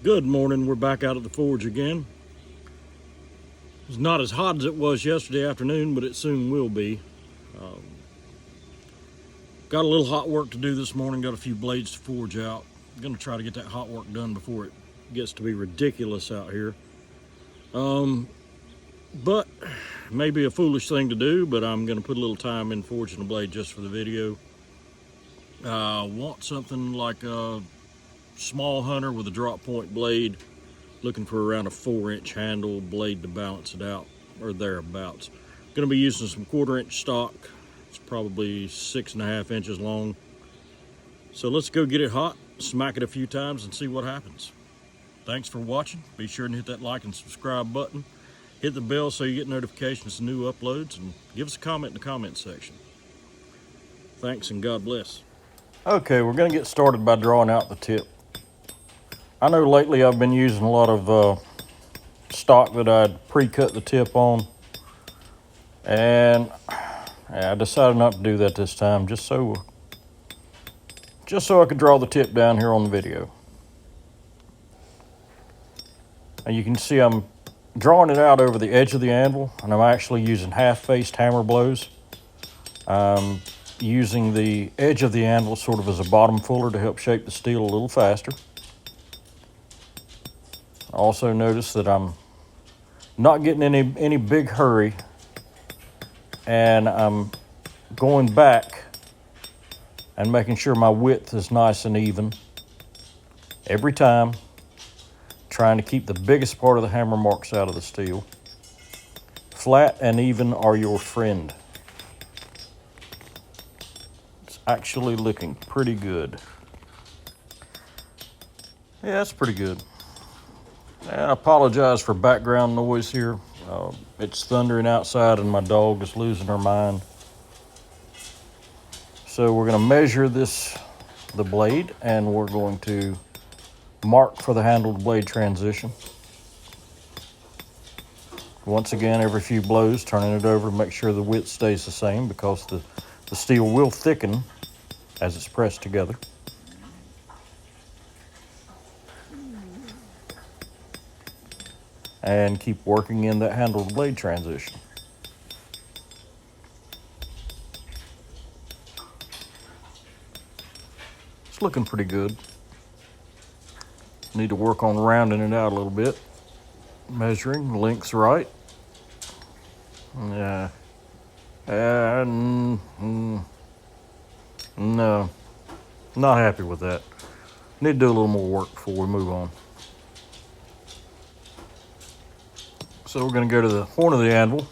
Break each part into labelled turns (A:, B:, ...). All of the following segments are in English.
A: Good morning, we're back out at the forge again. It's not as hot as it was yesterday afternoon, but it soon will be. Got a little hot work to do this morning, got a few blades to forge out. I'm gonna try to get that hot work done before it gets to be ridiculous out here. But maybe a foolish thing to do, but I'm gonna put a little time in forging the blade just for the video. Want something like a small hunter with a drop point blade, looking for around a 4-inch handle blade to balance it out, or thereabouts. Going to be using some 1/4-inch stock. It's probably 6.5 inches long. So let's go get it hot, smack it a few times, and see what happens. Thanks for watching. Be sure to hit that like and subscribe button. Hit the bell so you get notifications of new uploads, and give us a comment in the comment section. Thanks and God bless. Okay, we're going to get started by drawing out the tip. I know lately I've been using a lot of stock that I'd pre-cut the tip on, and I decided not to do that this time, just so I could draw the tip down here on the video. And you can see I'm drawing it out over the edge of the anvil, and I'm actually using half-faced hammer blows. I'm using the edge of the anvil sort of as a bottom fuller to help shape the steel a little faster. Also notice that I'm not getting any big hurry, and I'm going back and making sure my width is nice and even every time, trying to keep the biggest part of the hammer marks out of the steel. Flat and even are your friend. It's actually looking pretty good. Yeah, that's pretty good. And I apologize for background noise here. It's thundering outside and my dog is losing her mind. So we're going to measure the blade, and we're going to mark for the handle to blade transition. Once again, every few blows, turning it over to make sure the width stays the same, because the steel will thicken as it's pressed together. And keep working in that handle to blade transition. It's looking pretty good. Need to work on rounding it out a little bit. Measuring, length's right. Yeah. No, not happy with that. Need to do a little more work before we move on. So we're going to go to the horn of the anvil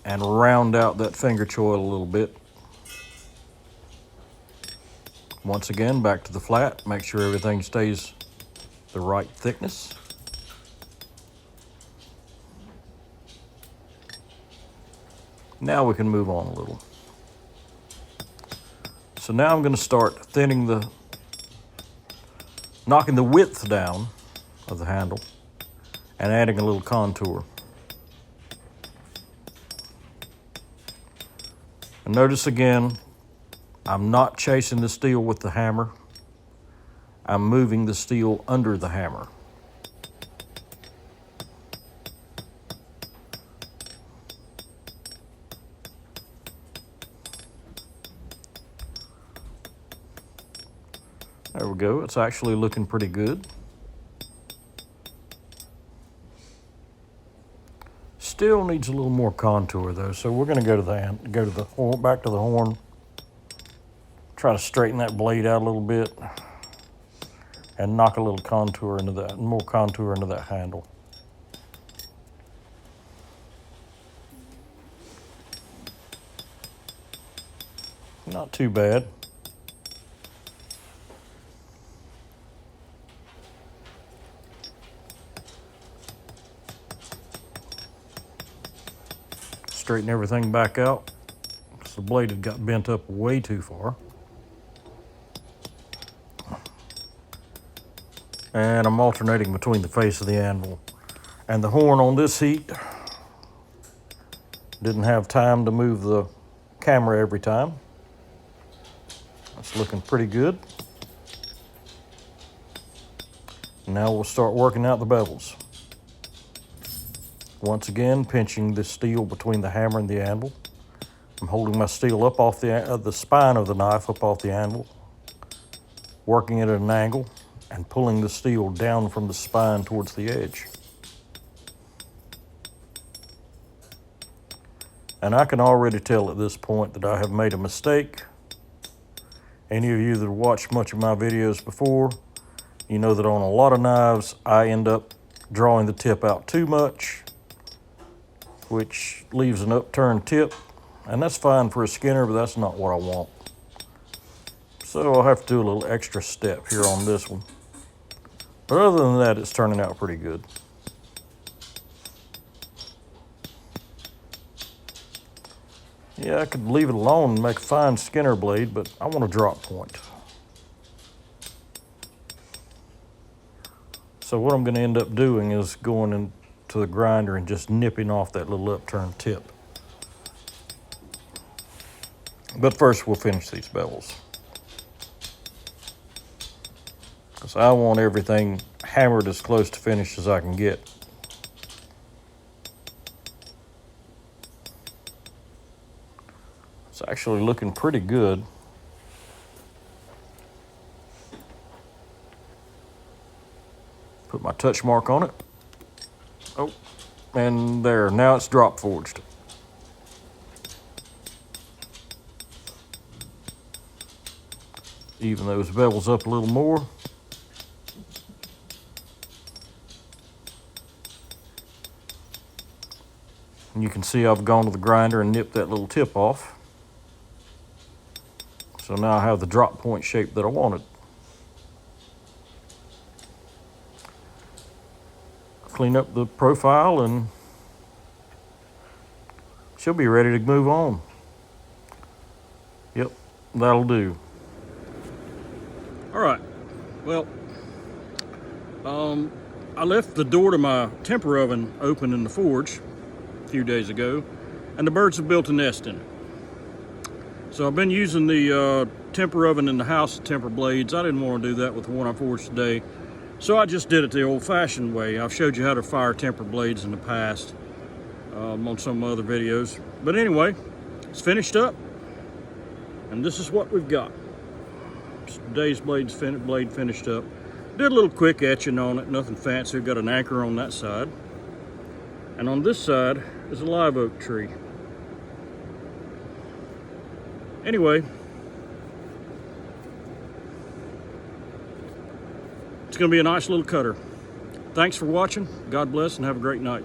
A: and round out that finger choil a little bit. Once again, back to the flat. Make sure everything stays the right thickness. Now we can move on a little. So now I'm going to start thinning knocking the width down of the handle and adding a little contour. And notice again, I'm not chasing the steel with the hammer. I'm moving the steel under the hammer. There we go, it's actually looking pretty good. Still needs a little more contour though, so we're going to go to the horn, back to the horn. Try to straighten that blade out a little bit and knock a little contour into that, more contour into that handle. Not too bad. Straighten everything back out, because the blade had got bent up way too far. And I'm alternating between the face of the anvil and the horn on this heat. Didn't have time to move the camera every time. That's looking pretty good. Now we'll start working out the bevels. Once again, pinching the steel between the hammer and the anvil. I'm holding my steel up off the spine of the knife up off the anvil, working it at an angle, and pulling the steel down from the spine towards the edge. And I can already tell at this point that I have made a mistake. Any of you that have watched much of my videos before, you know that on a lot of knives, I end up drawing the tip out too much, which leaves an upturned tip. And that's fine for a Skinner, but that's not what I want. So I'll have to do a little extra step here on this one. But other than that, it's turning out pretty good. Yeah, I could leave it alone and make a fine Skinner blade, but I want a drop point. So what I'm going to end up doing is going into the grinder and just nipping off that little upturned tip. But first we'll finish these bevels, because I want everything hammered as close to finish as I can get. It's actually looking pretty good. Put my touch mark on it. Oh, and there, now it's drop forged. Even those bevels up a little more. And you can see I've gone to the grinder and nipped that little tip off. So now I have the drop point shape that I wanted. Clean up the profile and she'll be ready to move on. Yep, that'll do. All right, well, I left the door to my temper oven open in the forge a few days ago, and the birds have built a nest in it. So I've been using the temper oven in the house to temper blades. I didn't want to do that with the one I forged today, so I just did it the old-fashioned way. I've showed you how to fire temper blades in the past on some other videos. But anyway, it's finished up, and this is what we've got. Today's blade finished up. Did a little quick etching on it, nothing fancy. We've got an anchor on that side. And on this side is a live oak tree. Anyway, it's going to be a nice little cutter. Thanks for watching. God bless and have a great night.